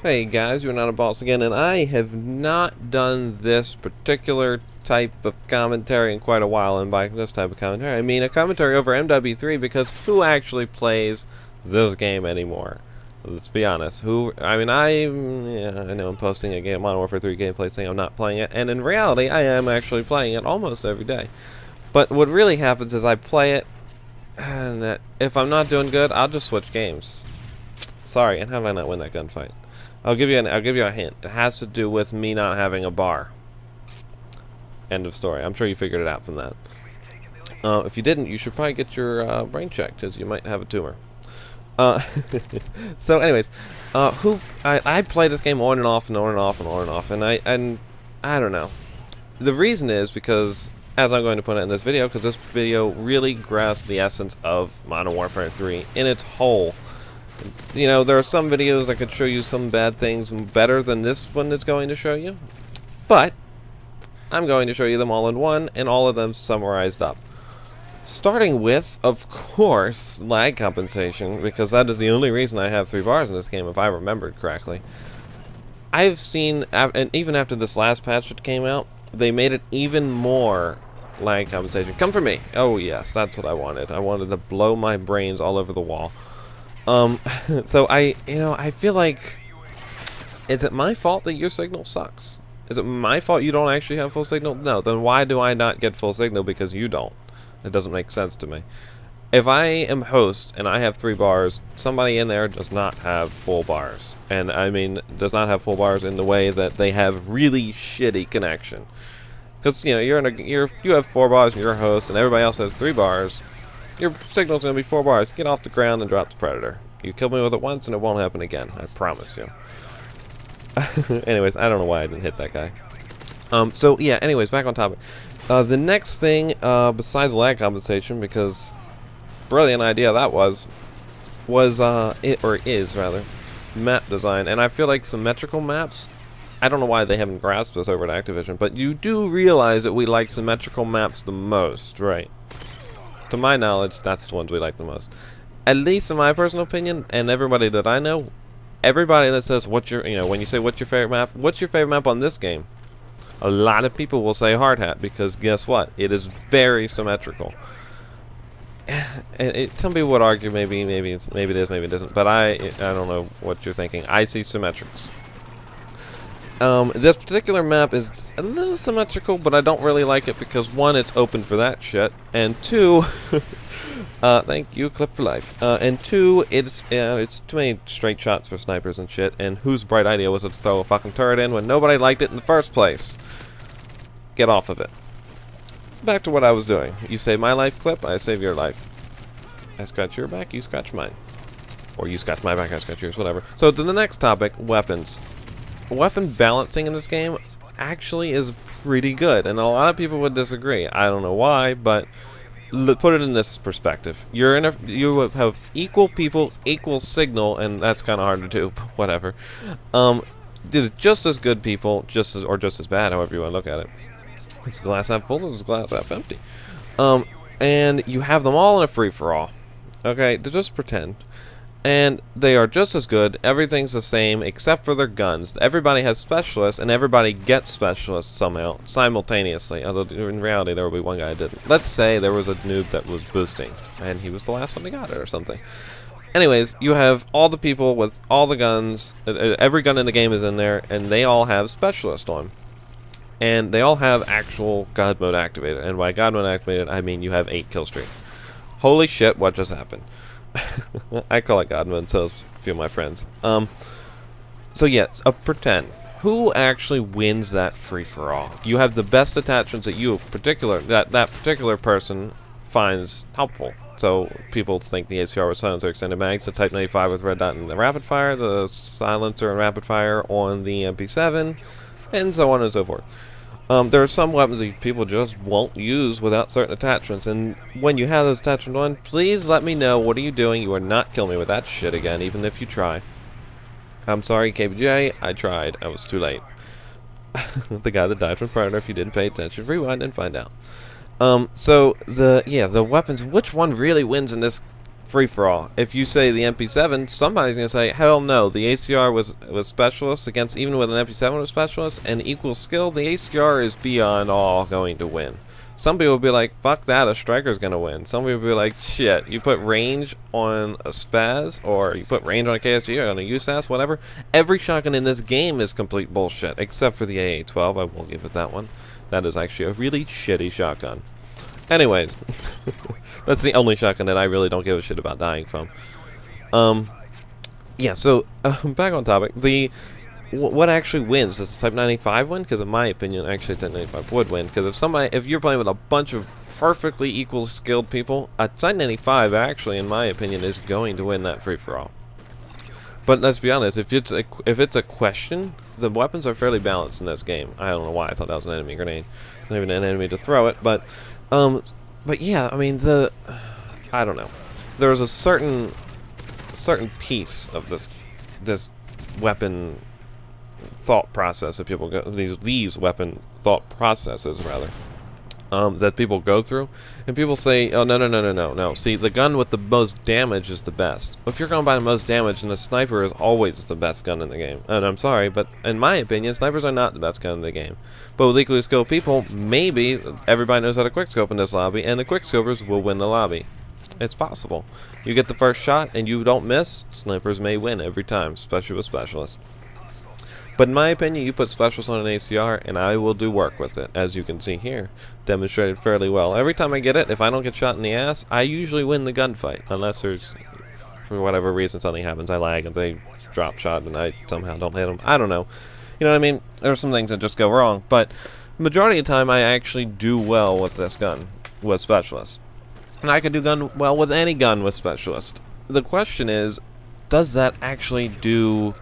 Hey guys, you're not a boss again, and I have not done this particular type of commentary in quite a while, and by this type of commentary, I mean a commentary over MW3, because who actually plays this game anymore? Let's be honest. I know I'm posting a game, Modern Warfare 3 gameplay saying I'm not playing it, and in reality, I am actually playing it almost every day. But what really happens is I play it, and if I'm not doing good, I'll just switch games. Sorry, and how did I not win that gunfight? I'll give you a hint. It has to do with me not having a bar. End of story. I'm sure you figured it out from that. If you didn't, you should probably get your brain checked, because you might have a tumor. So, anyways, I play this game on and off and on and off and on and off, and I don't know. The reason is because, as I'm going to put it in this video, because this video really grasps the essence of Modern Warfare 3 in its whole. You know, there are some videos that could show you some bad things better than this one is going to show you, but I'm going to show you them all in one, and all of them summarized up. Starting with, of course, lag compensation, because that is the only reason I have 3 bars in this game, if I remembered correctly. I've seen, and even after this last patch that came out, they made it even more lag compensation. Come for me! Oh yes, that's what I wanted. I wanted to blow my brains all over the wall. So I feel like, is it my fault that your signal sucks? Is it my fault you don't actually have full signal? No, then why do I not get full signal because you don't? It doesn't make sense to me. If I am host and I have 3 bars, somebody in there does not have full bars. And I mean, does not have full bars in the way that they have really shitty connection. Because, you know, you have 4 bars and you're a host and everybody else has 3 bars. Your signal's going to be 4 bars. Get off the ground and drop the Predator. You kill me with it once and it won't happen again. I promise you. Anyways, I don't know why I didn't hit that guy. So, yeah, anyways, back on topic. The next thing, besides lag compensation, because brilliant idea that was map design. And I feel like symmetrical maps, I don't know why they haven't grasped this over at Activision, but you do realize that we like symmetrical maps the most, right? To my knowledge, that's the ones we like the most. At least in my personal opinion, and everybody that I know, everybody that says when you say what's your favorite map on this game, a lot of people will say hard hat, because guess what? It is very symmetrical. Some people would argue maybe it is, maybe it isn't, but I don't know what you're thinking. I see symmetrics. This particular map is a little symmetrical, but I don't really like it because 1, it's open for that shit, and 2, thank you, clip for life. And 2, it's too many straight shots for snipers and shit. And whose bright idea was it to throw a fucking turret in when nobody liked it in the first place? Get off of it. Back to what I was doing. You save my life, clip. I save your life. I scratch your back. You scratch mine. Or you scratch my back. I scratch yours. Whatever. So to the next topic, weapons. Weapon balancing in this game actually is pretty good, and a lot of people would disagree. I don't know why, but put it in this perspective. You have equal people, equal signal, and that's kind of hard to do, but whatever. Did just as good people, just as bad, however you want to look at it. It's glass half full, it's glass half empty. And you have them all in a free-for-all. Okay, to just pretend. And they are just as good. Everything's the same except for their guns. Everybody has specialists, and everybody gets specialists somehow, simultaneously. Although in reality, there will be one guy who didn't. Let's say there was a noob that was boosting, and he was the last one to got it or something. Anyways, you have all the people with all the guns. Every gun in the game is in there, and they all have specialists on. And they all have actual God mode activated. And by God mode activated, I mean you have 8 kill streak. Holy shit, what just happened? I call it God mode, so a few of my friends. So yes, pretend. Who actually wins that free-for-all? You have the best attachments that that particular person finds helpful. So people think the ACR with silencer extended mags, the Type 95 with red dot and the rapid fire, the silencer and rapid fire on the MP7, and so on and so forth. There are some weapons that people just won't use without certain attachments, and when you have those attachments on, please let me know. What are you doing? You are not killing me with that shit again, even if you try. I'm sorry, KBJ, I tried. I was too late. The guy that died from Predator, if you didn't pay attention, rewind and find out. So, the weapons, which one really wins in this free-for-all. If you say the MP7, somebody's going to say, hell no, the ACR was specialist against, even with an MP7 with specialist, and equal skill, the ACR is beyond all going to win. Some people will be like, fuck that, a striker's going to win. Some people will be like, shit, you put range on a Spaz, or you put range on a KSG, or on a USAS, whatever. Every shotgun in this game is complete bullshit, except for the AA-12, I will give it that one. That is actually a really shitty shotgun. Anyways, that's the only shotgun that I really don't give a shit about dying from. Yeah, so, back on topic, what actually wins? Does the Type 95 win? Because in my opinion, actually Type 95 would win. Because if you're playing with a bunch of perfectly equal skilled people, a Type 95 actually, in my opinion, is going to win that free-for-all. But let's be honest, if it's a question, the weapons are fairly balanced in this game. I don't know why I thought that was an enemy grenade. It's not even an enemy to throw it, but yeah, I mean I don't know. There was a certain piece of this weapon thought process that people go these weapon thought processes rather that people go through, and people say, oh no, see, the gun with the most damage is the best. If you're going by the most damage, and a sniper is always the best gun in the game, and I'm sorry, but in my opinion, snipers are not the best gun in the game. But with equally skilled people, maybe everybody knows how to quickscope in this lobby, and the quickscopers will win the lobby. It's possible. You get the first shot and you don't miss, snipers may win every time, especially with specialists. But in my opinion, you put specialists on an ACR and I will do work with it, as you can see here, demonstrated fairly well. Every time I get it, if I don't get shot in the ass, I usually win the gunfight, unless there's, for whatever reason, something happens, I lag and they drop shot and I somehow don't hit them. I don't know. You know what I mean? There's some things that just go wrong, but majority of the time I actually do well with this gun, with specialists. And I can do well with any gun with specialist. The question is, does that actually do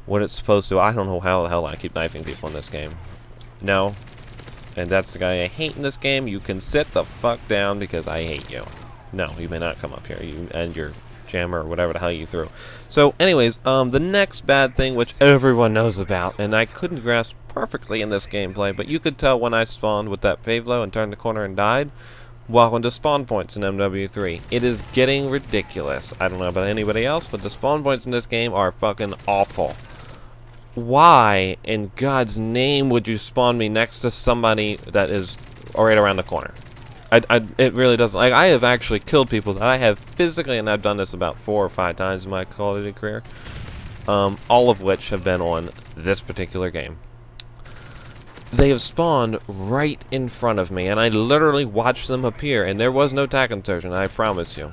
what it's supposed to? I don't know how the hell I keep knifing people in this game. No. And that's the guy I hate in this game. You can sit the fuck down because I hate you. No, you may not come up here. You and your jammer or whatever the hell you threw. So anyways, the next bad thing, which everyone knows about, and I couldn't grasp perfectly in this gameplay, but you could tell when I spawned with that Pavlo and turned the corner and died, walk into spawn points in MW3. It is getting ridiculous. I don't know about anybody else, but the spawn points in this game are fucking awful. Why in God's name would you spawn me next to somebody that is right around the corner? It really doesn't. Like, I have actually killed people that I have physically, and I've done this about 4 or 5 times in my Call of Duty career, all of which have been on this particular game. They have spawned right in front of me, and I literally watched them appear, and there was no tac insertion, I promise you.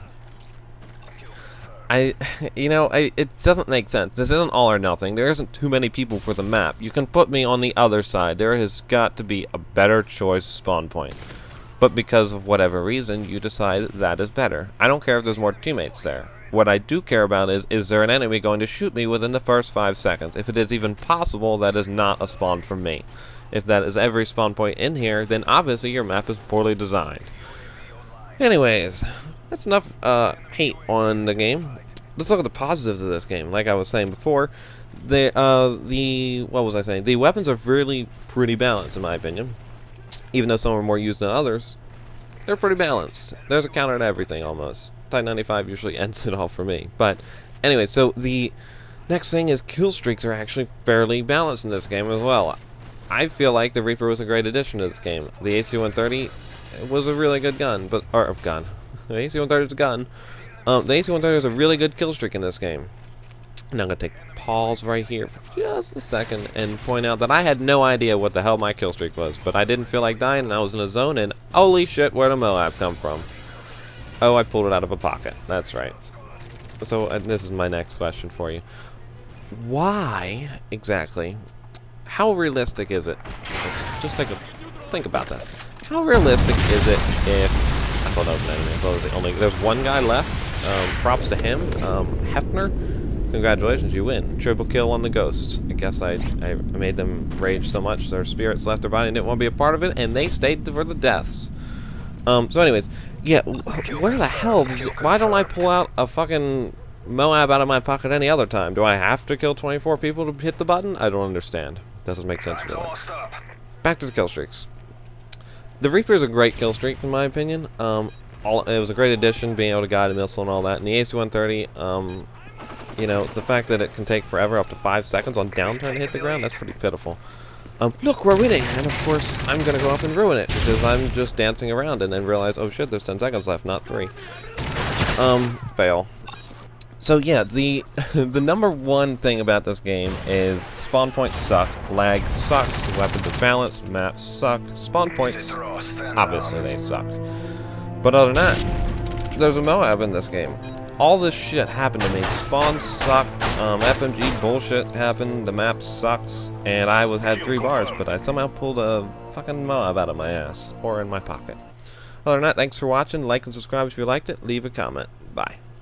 It doesn't make sense. This isn't all or nothing. There isn't too many people for the map. You can put me on the other side. There has got to be a better choice spawn point. But because of whatever reason, you decide that is better. I don't care if there's more teammates there. What I do care about is there an enemy going to shoot me within the first 5 seconds? If it is even possible, that is not a spawn for me. If that is every spawn point in here, then obviously your map is poorly designed. Anyways, that's enough hate on the game. Let's look at the positives of this game. Like I was saying before, what was I saying? The weapons are really pretty balanced in my opinion. Even though some are more used than others, they're pretty balanced. There's a counter to everything almost. Type 95 usually ends it all for me. But anyway, so the next thing is kill streaks are actually fairly balanced in this game as well. I feel like the Reaper was a great addition to this game. The AC-130 was a really good gun, The AC-130 is a gun. The AC-130 is a really good kill streak in this game. Now I'm going to take pause right here for just a second and point out that I had no idea what the hell my kill streak was, but I didn't feel like dying and I was in a zone, and holy shit, where'd a MOAB come from? Oh, I pulled it out of a pocket. That's right. So this is my next question for you. Why exactly? How realistic is it? Let's just think about this. How realistic is it if I thought that was an enemy? I thought it was there's one guy left. Props to him, Hefner. Congratulations, you win. Triple kill on the ghosts. I guess I made them rage so much their spirits left their body and didn't want to be a part of it, and they stayed for the deaths. So anyways, yeah, where the hell why don't I pull out a fucking MOAB out of my pocket any other time? Do I have to kill 24 people to hit the button? I don't understand. Doesn't make sense to me. Back to the kill streaks. The Reaper is a great kill streak in my opinion. it was a great addition, being able to guide a missile and all that. And the AC-130, you know, the fact that it can take forever, up to 5 seconds on downturn to hit the ground, that's pretty pitiful. Look, we're winning, and of course, I'm gonna go up and ruin it, because I'm just dancing around and then realize, oh shit, there's 10 seconds left, not 3. Fail. So yeah, the number one thing about this game is spawn points suck, lag sucks, weapons are balanced, maps suck, spawn points, obviously they suck. But other than that, there's a MOAB in this game. All this shit happened to me. Spawns suck, FMG bullshit happened, the map sucks, and I had 3 bars, but I somehow pulled a fucking MOAB out of my ass, or in my pocket. Other than that, thanks for watching, like and subscribe if you liked it, leave a comment. Bye.